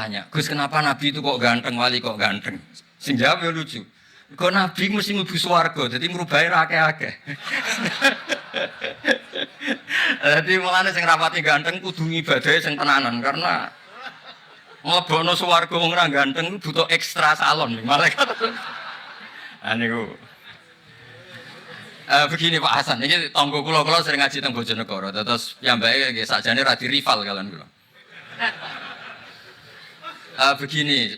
tanya, Gus kenapa Nabi itu kok ganteng, wali kok ganteng? Sing jawab ya lucu. Kok Nabi mesti mlebu swarga, dadi ngrubahi akeh-akeh. Dadi mulane sing rapati ganteng kudu ngibadahe sing tenanan karena mlebono swarga wong ora ganteng butuh ekstra salon malaikat. Niku. Begini Pak Hasan, ini tonggo kula sering ngaji teng Bojonegoro, terus piyambake nggih sakjane ra di rival kalian kula. Begini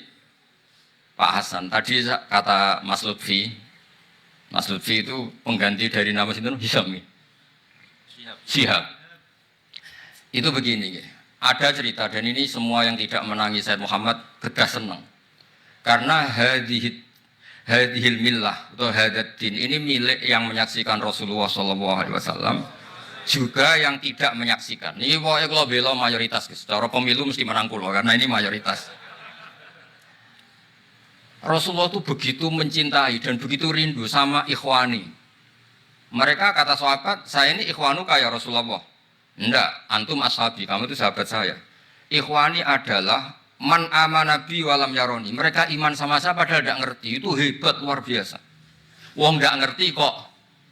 Pak Hasan, tadi kata Mas Lutfi itu pengganti dari nama sinten Hisam. Syihab. Itu begini, ada cerita dan ini semua yang tidak menangi Said Muhammad gegas senang. Karena hadhil millah atau hadaddin ini milik yang menyaksikan Rasulullah SAW juga yang tidak menyaksikan. Ini pokoknya kalau bela mayoritas, secara pemilu mesti menang kula karena ini mayoritas. Rasulullah itu begitu mencintai dan begitu rindu sama ikhwani. Mereka kata sahabat, saya ini ikhwanu kayak Rasulullah. Enggak, antum ashabi, kamu itu sahabat saya. Ikhwani adalah man amana bi walam yaroni. Mereka iman sama saya padahal tidak ngerti. Itu hebat luar biasa. Wong tidak ngerti kok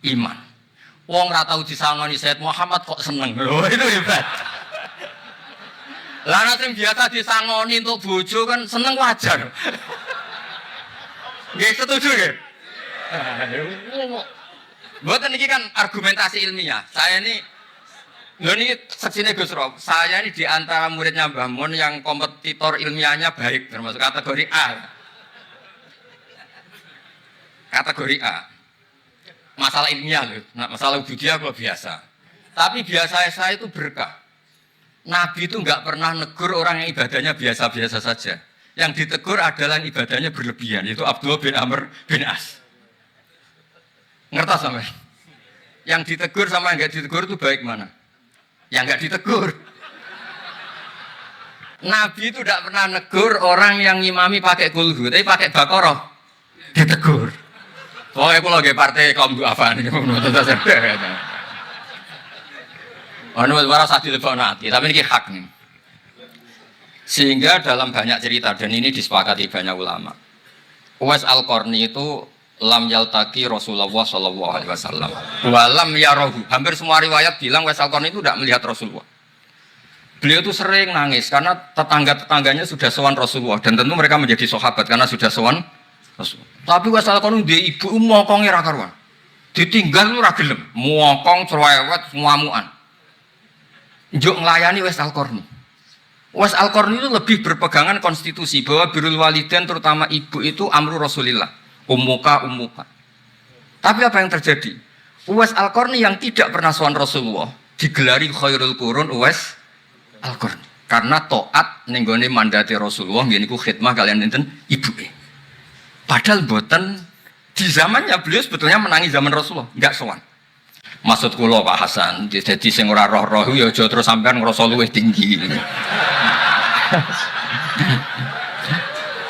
iman. Wong ora tau disangoni Said Muhammad kok seneng. Loh, itu hebat. Lah nek sing biasa disangoni untuk bojo kan seneng wajar. Nggih setuju nggih? Mboten iki kan argumentasi ilmiah. Saya ini lho niki seksine Gus Rob. Saya ini di antara muridnya Mbah Mun yang kompetitor ilmiahnya baik, termasuk kategori A. Kategori A. Masalah ilmiah loh, masalah ubudiyah kalau biasa. Tapi biasa saya itu berkah. Nabi itu enggak pernah negur orang yang ibadahnya biasa-biasa saja. Yang ditegur adalah yang ibadahnya berlebihan, yaitu Abdullah bin Amr bin As. Ngerti sampai? Yang ditegur sama yang enggak ditegur itu baik mana? Yang enggak ditegur. Nabi itu tidak pernah negur orang yang ngimami pakai kulhu, tapi pakai Baqarah. Ditegur. Pokoknya kalau lagi partai kaum du'afa ini, menurut saya. Menurut saya dilebok nanti, tapi ini hak nih. Sehingga dalam banyak cerita, dan ini disepakati banyak ulama. Uwais Al-Qarni itu lam yaltaqi Rasulullah SAW. Walam yarahu. Hampir semua riwayat bilang Uwais Al-Qarni itu tidak melihat Rasulullah. Beliau itu sering nangis karena tetangga-tetangganya sudah sowan Rasulullah. Dan tentu mereka menjadi sahabat karena sudah sowan Rasulullah. Tapi Uwais Al-Qarni dia ibu mokongnya ra karuan. Ditinggal lu ra gelem, mokong cerewet muamuan. Njuk nglayani Uwais Al-Qarni. Uwais Al-Qarni itu lebih berpegangan konstitusi bahwa birrul walidain terutama ibu itu amru Rasulillah. Ummuka. Tapi apa yang terjadi? Uwais Al-Qarni yang tidak pernah sowan Rasulullah digelari khairul qurun Uwais Al-Qarni. Karena taat ning gone mandate Rasulullah nggih niku khidmah kalian enten ibuke. Padahal boten di zamannya beliau sebetulnya menangi zaman Rasulullah, enggak sowan. Maksud kula Pak Hasan, jadi sing ora roh-roh ya aja terus sampean ngrasa luwih tinggi.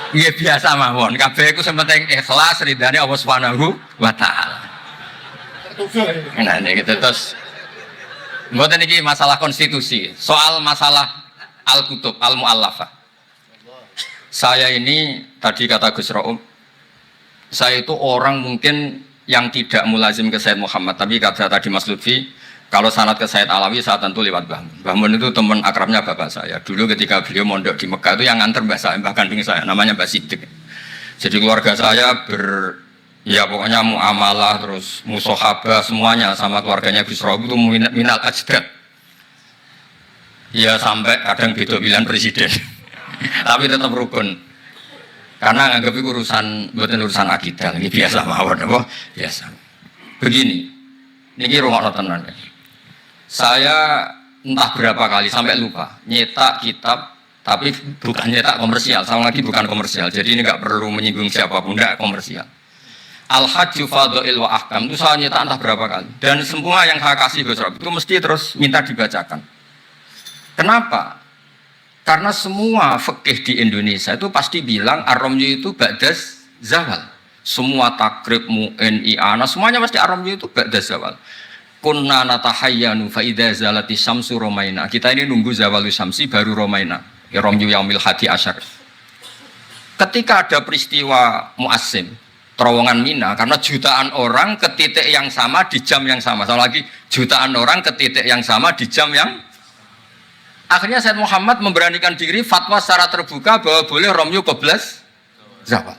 Iya biasa mawon, kabeh iku sementing ikhlas ridane Allah Subhanahu wa taala. Nah niki terus mboten iki masalah konstitusi, soal masalah Al-Kutub Al-Mu'allafah. Saya ini tadi kata Gus Raum, saya itu orang mungkin yang tidak mulazim ke Said Muhammad, tapi kata tadi Mas Lutfi, kalau sanad ke Said Alawi saya tentu lewat Mbah Mun. Mbah Mun itu teman akrabnya bapak saya. Dulu ketika beliau mondok di Mekah itu yang nganter mbah saya, mbah kandung saya, namanya Mbah Siddiq. Jadi keluarga saya ya pokoknya muamalah terus musohabah semuanya sama keluarganya Gus Rob itu minal ajdad. Ya sampai kadang beda pilihan presiden, tapi tetap rukun. Karena anggap itu bukan urusan akidah, ini biasa mawon apa? Biasa. Begini, ini rumah tenan. Saya entah berapa kali sampai lupa nyetak kitab, tapi bukan nyetak komersial, sama lagi bukan komersial. Jadi ini nggak perlu menyinggung siapapun, nggak komersial. Al-Hajju Fadha'il wa Ahkam itu saya nyetak entah berapa kali. Dan semua yang saya kasih Gus Rob itu mesti terus minta dibacakan. Kenapa? Karena semua fikih di Indonesia itu pasti bilang ar-ramyu itu ba'das zawal. Semua takrib mu'in i'ana semuanya pasti ar-ramyu itu ba'das zawal. Kunna natahayyanu fa idza zalati syamsu romaina. Kita ini nunggu zawalus syamsi baru romaina. Ya ramyu yaumil hadi asyar. Ketika ada peristiwa Mu'assim, terowongan Mina, karena jutaan orang ke titik yang sama di jam yang sama. Sama lagi, jutaan orang ke titik yang sama di jam yang akhirnya Said Muhammad memberanikan diri fatwa secara terbuka bahwa boleh Romyu keblas zawal.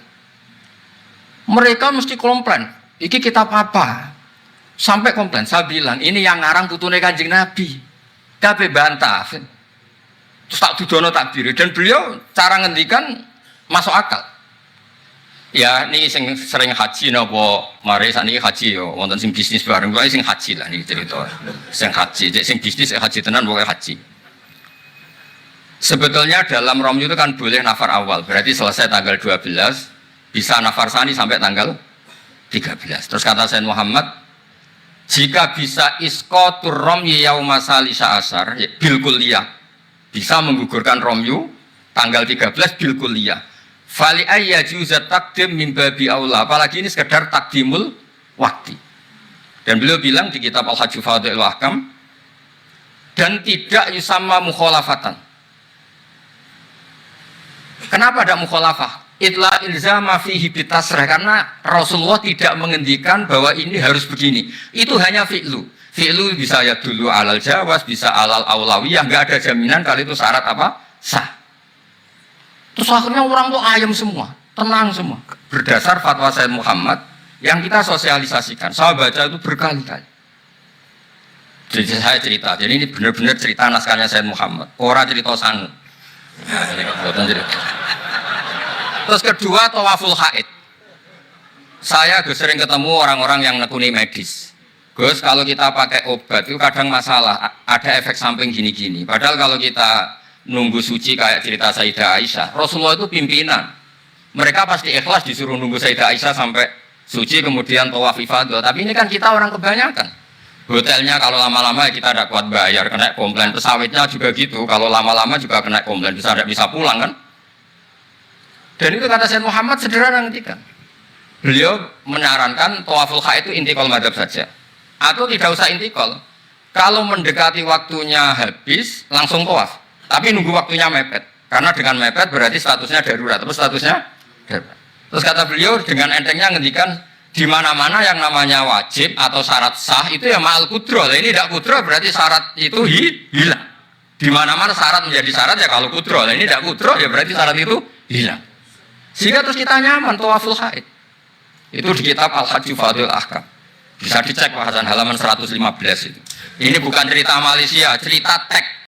Mereka mesti komplain, iki kitab apa? Sampai komplain, saya bilang ini yang ngarang putune Kanjeng Nabi. Kabeh bantah. Terus tak dudono takdir dan beliau cara ngendikan masuk akal. Ya, ini sering haji napa mari saniki haji yo wonten sing bisnis bareng kok sing haji lah niki cerita. Sing haji, sing bisnis haji tenan pokoke haji. Sebetulnya dalam Romyu itu kan boleh nafar awal, berarti selesai tanggal 12, bisa nafar sani sampai tanggal 13. Terus kata Sayyid Muhammad, jika bisa iskotur Romyu yauma salisa asar, bil kulliyah, bisa menggugurkan Romyu tanggal 13 bil kulliyah. Fali ayya juzat takdim min babi aula, apalagi ini sekedar takdimul waktu. Dan beliau bilang di kitab Al-Hajju Fadhil Ahkam, dan tidak yusamma mukhalafatan. Kenapa ada mukhalafah? Itla ilzama fihi bitasrah, karena Rasulullah tidak mengendikan bahwa ini harus begini. Itu hanya fi'lu. Fi'lu bisa ya dulu alal jawaz, bisa alal aulawiyah, nggak ada jaminan kalau itu syarat apa? Sah. Terus akhirnya orang tuh ayam semua, tenang semua. Berdasar fatwa Sayyid Muhammad yang kita sosialisasikan. Saya baca itu berkali-kali. Jadi saya cerita, jadi ini benar-benar cerita naskahnya Sayyid Muhammad. Orang cerita sang. Terus kedua, tawaful haid. Saya sering ketemu orang-orang yang nekuni medis. Gus, kalau kita pakai obat itu kadang masalah, ada efek samping gini-gini. Padahal kalau kita nunggu suci kayak cerita Sayyidah Aisyah, Rasulullah itu pimpinan. Mereka pasti ikhlas disuruh nunggu Sayyidah Aisyah sampai suci kemudian tawaf ifadah. Tapi ini kan kita orang kebanyakan. Hotelnya kalau lama-lama kita tidak kuat bayar, kena komplain. Pesawatnya juga gitu, kalau lama-lama juga kena komplain, tidak bisa pulang kan. Dan itu kata Sayyid Muhammad sederhana ngendikan. Beliau menyarankan tawaful haid itu intikal madhab saja, atau tidak usah intikal. Kalau mendekati waktunya habis langsung tawaf, tapi nunggu waktunya mepet. Karena dengan mepet berarti statusnya darurat, terus statusnya darurat. Terus kata beliau dengan entengnya ngendikan, di mana-mana yang namanya wajib atau syarat sah itu ya ma'al kudro. Ini tidak kudro berarti syarat itu hilang. Di mana-mana syarat menjadi syarat ya kalau kudro. Ini tidak kudro ya berarti syarat itu hilang. Sehingga terus kita nyaman tawaful haid. Itu di kitab Al-Hajju Fadhil Ahkam. Bisa dicek bahasan halaman 115 itu. Ini bukan cerita Malaysia, cerita teks.